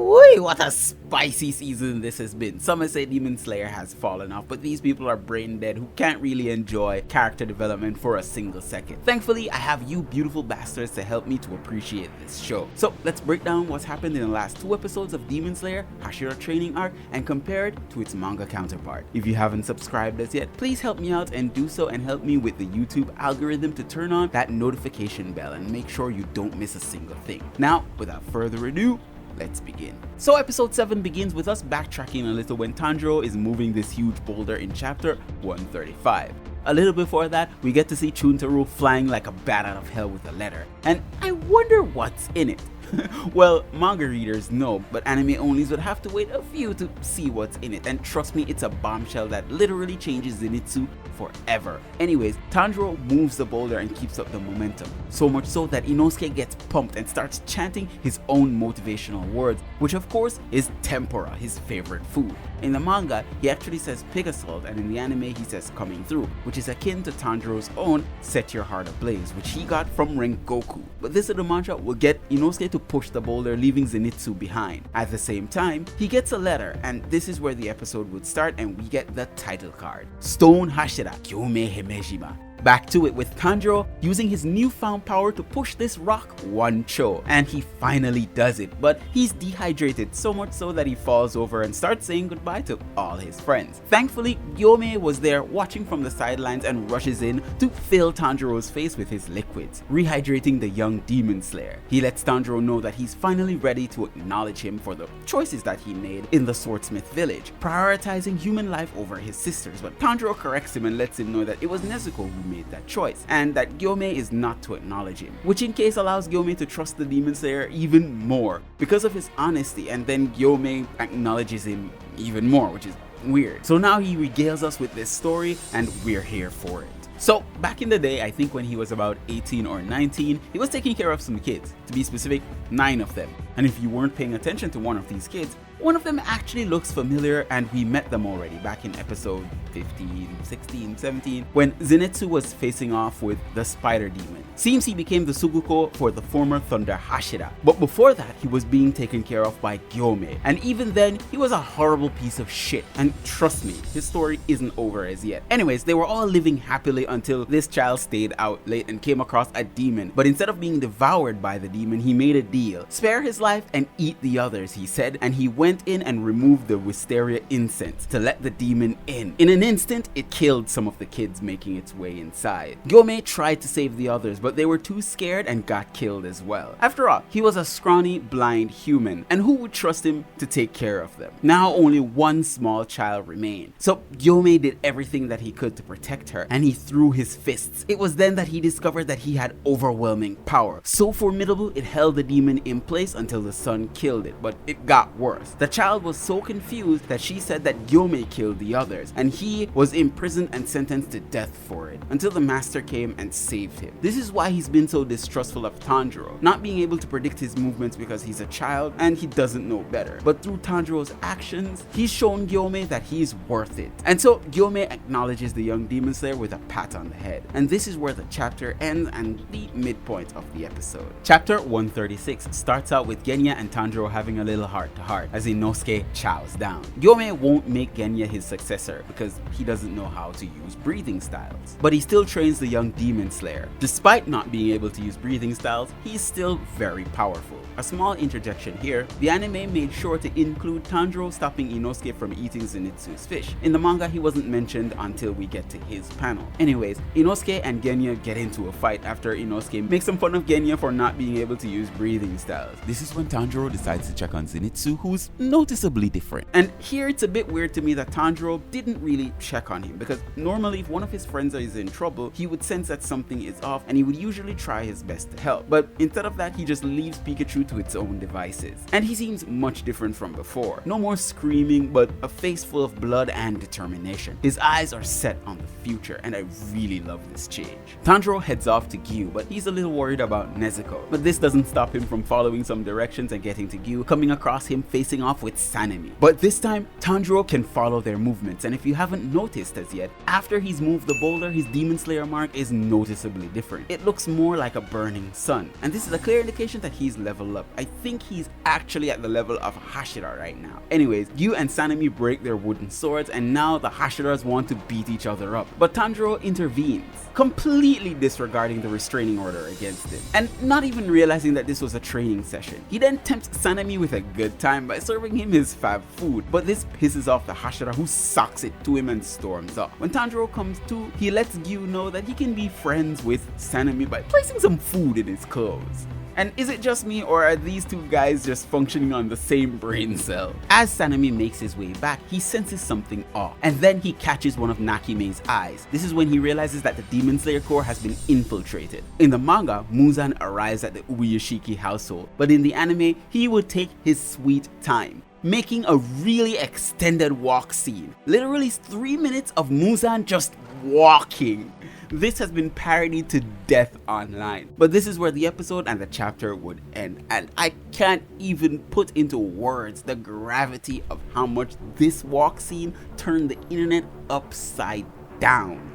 Woo, what a spicy season this has been. Some say Demon Slayer has fallen off, but these people are brain dead who can't really enjoy character development for a single second. Thankfully, I have you beautiful bastards to help me to appreciate this show. So let's break down what's happened in the last 2 episodes of Demon Slayer, Hashira training arc, and compare it to its manga counterpart. If you haven't subscribed as yet, please help me out and do so, and help me with the YouTube algorithm to turn on that notification bell and make sure you don't miss a single thing. Now, without further ado, let's begin. So episode 7 begins with us backtracking a little when Tanjiro is moving this huge boulder in chapter 135. A little before that, we get to see Chuntaro flying like a bat out of hell with a letter. And I wonder what's in it. Well, manga readers know, but anime onlys would have to wait a few to see what's in it, and trust me, it's a bombshell that literally changes Zenitsu forever. Anyways, Tanjiro moves the boulder and keeps up the momentum, so much so that Inosuke gets pumped and starts chanting his own motivational words, which of course is tempura, his favorite food. In the manga, he actually says pig assault, and in the anime he says coming through, which is akin to Tanjiro's own set your heart ablaze, which he got from Rengoku. But this little mantra will get Inosuke to push the boulder, leaving Zenitsu behind. At the same time, he gets a letter, and this is where the episode would start, and we get the title card. Stone Hashira, Gyomei Himejima. Back to it with Tanjiro using his newfound power to push this rock one cho, and he finally does it, but he's dehydrated so much so that he falls over and starts saying goodbye to all his friends. Thankfully, Gyomei was there watching from the sidelines and rushes in to fill Tanjiro's face with his liquids, rehydrating the young demon slayer. He lets Tanjiro know that he's finally ready to acknowledge him for the choices that he made in the swordsmith village, prioritizing human life over his sisters, but Tanjiro corrects him and lets him know that it was Nezuko who made that choice, and that Gyomei is not to acknowledge him, which in case allows Gyomei to trust the demon slayer even more because of his honesty, and then Gyomei acknowledges him even more, which is weird. So now he regales us with this story, and we're here for it. So back in the day, I think when he was about 18 or 19, he was taking care of some kids, to be specific, 9 of them. And if you weren't paying attention to one of these kids, one of them actually looks familiar, and we met them already back in episode 15, 16, 17, when Zenitsu was facing off with the spider demon. Seems he became the Suguko for the former Thunder Hashira, but before that he was being taken care of by Gyomei, and even then he was a horrible piece of shit, and trust me, his story isn't over as yet. Anyways, they were all living happily until this child stayed out late and came across a demon, but instead of being devoured by the demon, he made a deal. Spare his life and eat the others, he said, and he went in and removed the wisteria incense to let the demon in. In an instant, it killed some of the kids, making its way inside. Gyomei tried to save the others, but they were too scared and got killed as well. After all, he was a scrawny, blind human, and who would trust him to take care of them? Now only one small child remained. So Gyomei did everything that he could to protect her, and he threw his fists. It was then that he discovered that he had overwhelming power, so formidable it held the demon in place until the sun killed it, but it got worse. The child was so confused that she said that Gyomei killed the others, and he was imprisoned and sentenced to death for it, until the master came and saved him. This is why he's been so distrustful of Tanjiro, not being able to predict his movements because he's a child and he doesn't know better. But through Tanjiro's actions, he's shown Gyomei that he's worth it. And so Gyomei acknowledges the young demon slayer with a pat on the head. And this is where the chapter ends and the midpoint of the episode. Chapter 136 starts out with Genya and Tanjiro having a little heart-to-heart as Inosuke chows down. Gyomei won't make Genya his successor because he doesn't know how to use breathing styles, but he still trains the young demon slayer. Despite not being able to use breathing styles, he's still very powerful. A small interjection here, the anime made sure to include Tanjiro stopping Inosuke from eating Zenitsu's fish. In the manga, he wasn't mentioned until we get to his panel. Anyways, Inosuke and Genya get into a fight after Inosuke makes some fun of Genya for not being able to use breathing styles. This is when Tanjiro decides to check on Zenitsu, who's noticeably different. And here it's a bit weird to me that Tanjiro didn't really check on him, because normally if one of his friends is in trouble, he would sense that something is off and he would usually try his best to help. But instead of that, he just leaves Pikachu to its own devices. And he seems much different from before. No more screaming, but a face full of blood and determination. His eyes are set on the future, and I really love this change. Tanjiro heads off to Gyu, but he's a little worried about Nezuko. But this doesn't stop him from following some directions and getting to Gyu, coming across him facing off with Sanemi. But this time, Tanjiro can follow their movements, and if you haven't noticed as yet, after he's moved the boulder, his Demon Slayer mark is noticeably different. It looks more like a burning sun, and this is a clear indication that he's level develop. I think he's actually at the level of Hashira right now. Anyways, Gyu and Sanemi break their wooden swords, and now the Hashiras want to beat each other up. But Tanjiro intervenes, completely disregarding the restraining order against him, and not even realizing that this was a training session. He then tempts Sanemi with a good time by serving him his fab food, but this pisses off the Hashira, who socks it to him and storms off. When Tanjiro comes to, he lets Gyu know that he can be friends with Sanemi by placing some food in his clothes. And is it just me, or are these two guys just functioning on the same brain cell? As Sanemi makes his way back, he senses something off, and then he catches one of Nakime's eyes. This is when he realizes that the Demon Slayer Corps has been infiltrated. In the manga, Muzan arrives at the Ubuyashiki household, but in the anime, he would take his sweet time, making a really extended walk scene. Literally 3 minutes of Muzan just walking. This has been parodied to death online. But this is where the episode and the chapter would end. And I can't even put into words the gravity of how much this walk scene turned the internet upside down.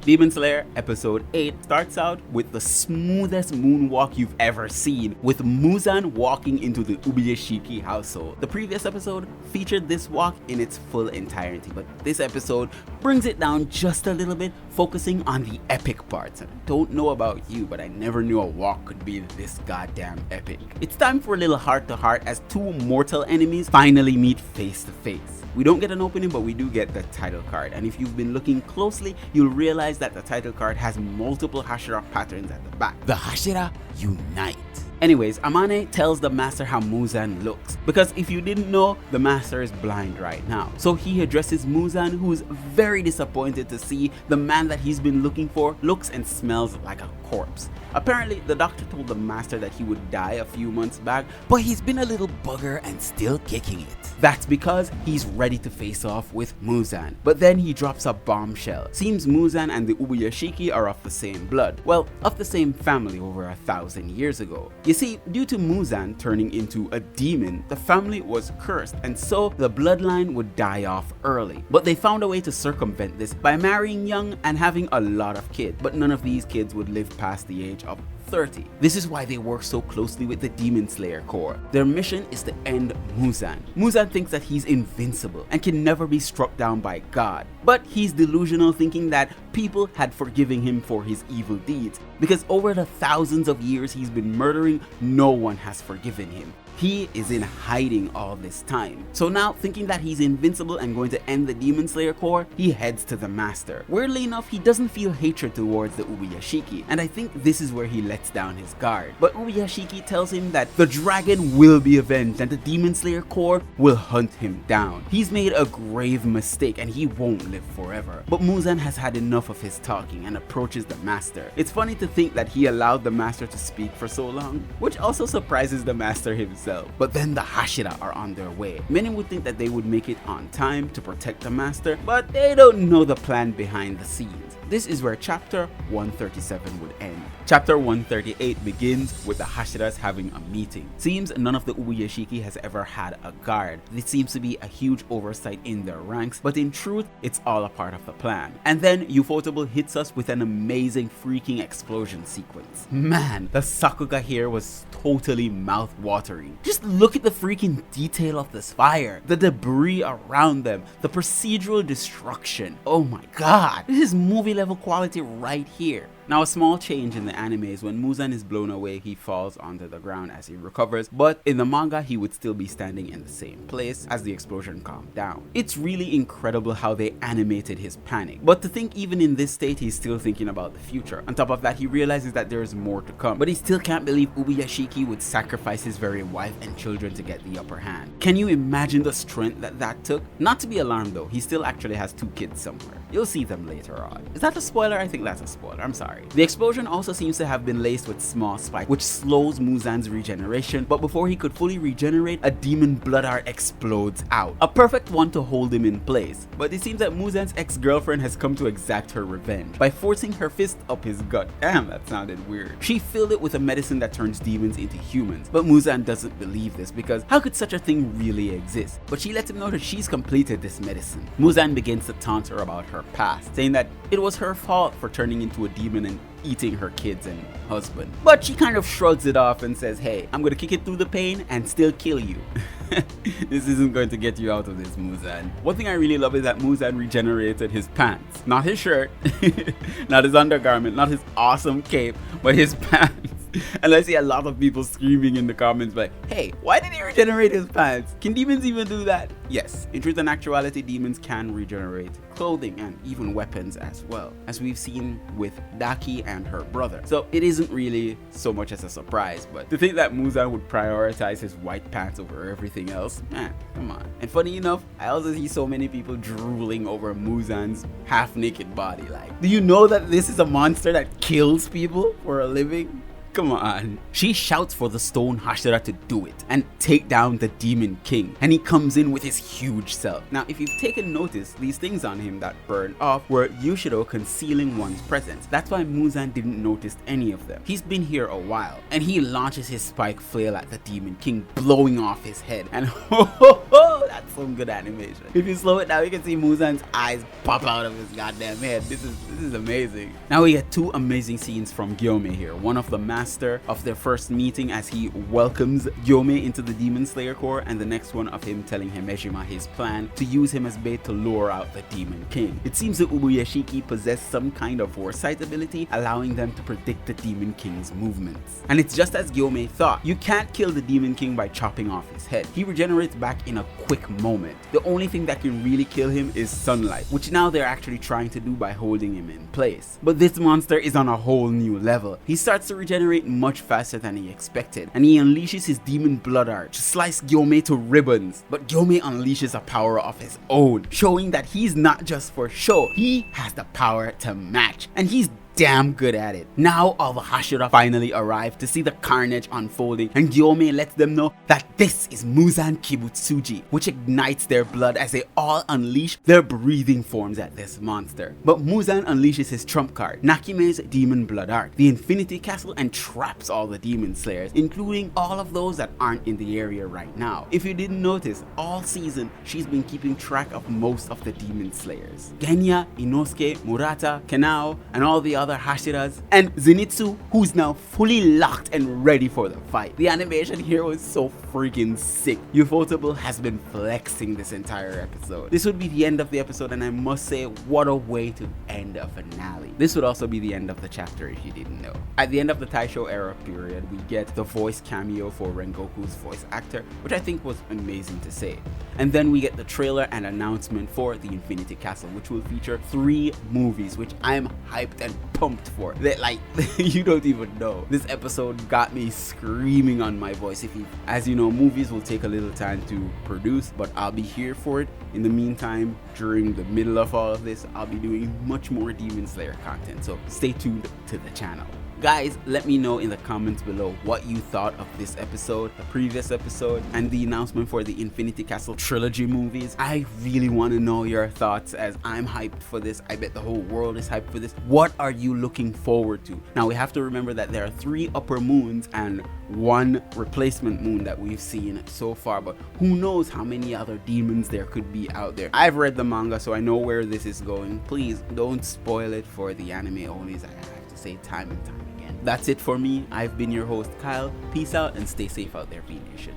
Demon Slayer episode 8 starts out with the smoothest moonwalk you've ever seen, with Muzan walking into the Ubuyashiki household. The previous episode featured this walk in its full entirety, but this episode brings it down just a little bit, focusing on the epic parts. And I don't know about you, but I never knew a walk could be this goddamn epic. It's time for a little heart-to-heart as two mortal enemies finally meet face to face. We don't get an opening, but we do get the title card, and if you've been looking closely, you'll realize that the title card has multiple Hashira patterns at the back. The Hashira unite. Anyways, Amane tells the master how Muzan looks, because if you didn't know, the master is blind right now. So he addresses Muzan, who is very disappointed to see the man that he's been looking for looks and smells like a corpse. Apparently, the doctor told the master that he would die a few months back, but he's been a little bugger and still kicking it. That's because he's ready to face off with Muzan. But then he drops a bombshell. Seems Muzan and the Ubuyashiki are of the same blood. Well, of the same family over 1,000 years ago. You see, due to Muzan turning into a demon, the family was cursed, and so the bloodline would die off early. But they found a way to circumvent this by marrying young and having a lot of kids, but none of these kids would live past the age of 30. This is why they work so closely with the Demon Slayer Corps. Their mission is to end Muzan. Muzan thinks that he's invincible and can never be struck down by God. But he's delusional, thinking that people had forgiven him for his evil deeds, because over the thousands of years he's been murdering, no one has forgiven him. He is in hiding all this time. So now, thinking that he's invincible and going to end the Demon Slayer Corps, he heads to the master. Weirdly enough, he doesn't feel hatred towards the Ubuyashiki, and I think this is where he lets down his guard. But Ubuyashiki tells him that the dragon will be avenged and the Demon Slayer Corps will hunt him down. He's made a grave mistake and he won't live forever. But Muzan has had enough of his talking and approaches the master. It's funny to think that he allowed the master to speak for so long, which also surprises the master himself. But then the Hashira are on their way. Many would think that they would make it on time to protect the master, but they don't know the plan behind the scenes. This is where chapter 137 would end. Chapter 138 begins with the Hashiras having a meeting. Seems none of the Ubuyashiki has ever had a guard. This seems to be a huge oversight in their ranks, but in truth, it's all a part of the plan. And then Ufotable hits us with an amazing freaking explosion sequence. Man, the Sakuga here was totally mouth-watering. Just look at the freaking detail of this fire, the debris around them, the procedural destruction. Oh my god, this is movie level quality right here. Now, a small change in the anime is when Muzan is blown away, he falls onto the ground as he recovers, but in the manga, he would still be standing in the same place as the explosion calmed down. It's really incredible how they animated his panic, but to think even in this state, he's still thinking about the future. On top of that, he realizes that there is more to come, but he still can't believe Ubuyashiki would sacrifice his very wife and children to get the upper hand. Can you imagine the strength that took? Not to be alarmed though, he still actually has 2 kids somewhere. You'll see them later on. Is that a spoiler? I think that's a spoiler, I'm sorry. The explosion also seems to have been laced with small spikes, which slows Muzan's regeneration, but before he could fully regenerate, a demon blood art explodes out. A perfect one to hold him in place. But it seems that Muzan's ex-girlfriend has come to exact her revenge by forcing her fist up his gut. Damn, that sounded weird. She filled it with a medicine that turns demons into humans, but Muzan doesn't believe this because how could such a thing really exist? But she lets him know that she's completed this medicine. Muzan begins to taunt her about her past, saying that it was her fault for turning into a demon and eating her kids and husband. But she kind of shrugs it off and says, hey, I'm gonna kick it through the pain and still kill you. This isn't going to get you out of this, Muzan. One thing I really love is that Muzan regenerated his pants. Not his shirt, not his undergarment, not his awesome cape, but his pants. And I see a lot of people screaming in the comments like, hey, why did he regenerate his pants? Can demons even do that? Yes, in truth and actuality, demons can regenerate clothing and even weapons as well, as we've seen with Daki and her brother. So it isn't really so much as a surprise, but to think that Muzan would prioritize his white pants over everything else, man, come on. And funny enough, I also see so many people drooling over Muzan's half-naked body. Like, do you know that this is a monster that kills people for a living? Come on. She shouts for the stone Hashira to do it and take down the demon king, and he comes in with his huge self. Now, if you've taken notice, these things on him that burned off were Yushido concealing one's presence. That's why Muzan didn't notice any of them. He's been here a while, and he launches his spike flail at the demon king, blowing off his head, and that's some good animation. If you slow it down, you can see Muzan's eyes pop out of his goddamn head. This is amazing. Now we get two amazing scenes from Gyomei here. One of the master of their first meeting as he welcomes Gyomei into the Demon Slayer Corps, and the next one of him telling Himejima his plan to use him as bait to lure out the Demon King. It seems the Ubuyashiki possess some kind of foresight ability, allowing them to predict the Demon King's movements. And it's just as Gyomei thought. You can't kill the Demon King by chopping off his head. He regenerates back in a quick moment. The only thing that can really kill him is sunlight, which now they're actually trying to do by holding him in place. But this monster is on a whole new level. He starts to regenerate much faster than he expected, and he unleashes his demon blood art to slice Gyomei to ribbons. But Gyomei unleashes a power of his own, showing that he's not just for show, he has the power to match, and he's damn good at it. Now all the Hashira finally arrive to see the carnage unfolding, and Gyomei lets them know that this is Muzan Kibutsuji, which ignites their blood as they all unleash their breathing forms at this monster. But Muzan unleashes his trump card, Nakime's Demon Blood Art, the Infinity Castle, and traps all the Demon Slayers, including all of those that aren't in the area right now. If you didn't notice, all season she's been keeping track of most of the Demon Slayers. Genya, Inosuke, Murata, Kanao, and all the other Hashiras, and Zenitsu, who's now fully locked and ready for the fight. The animation here was so freaking sick. Ufotable has been flexing this entire episode. This would be the end of the episode, and I must say, what a way to end a finale. This would also be the end of the chapter if you didn't know. At the end of the Taisho era period, we get the voice cameo for Rengoku's voice actor, which I think was amazing to say. And then we get the trailer and announcement for the Infinity Castle, which will feature 3 movies, which I'm hyped and pumped for. That, like, you don't even know. This episode got me screaming on my voice. As you know, movies will take a little time to produce, but I'll be here for it. In the meantime, during the middle of all of this, I'll be doing much more Demon Slayer content, so stay tuned to the channel. Guys, let me know in the comments below what you thought of this episode, the previous episode, and the announcement for the Infinity Castle trilogy movies. I really want to know your thoughts, as I'm hyped for this. I bet the whole world is hyped for this. What are you looking forward to? Now, we have to remember that there are 3 upper moons and 1 replacement moon that we've seen so far, but who knows how many other demons there could be out there. I've read the manga, so I know where this is going. Please don't spoil it for the anime onlys. I have to say time and time again. That's it for me. I've been your host, Kyle. Peace out and stay safe out there, V Nation.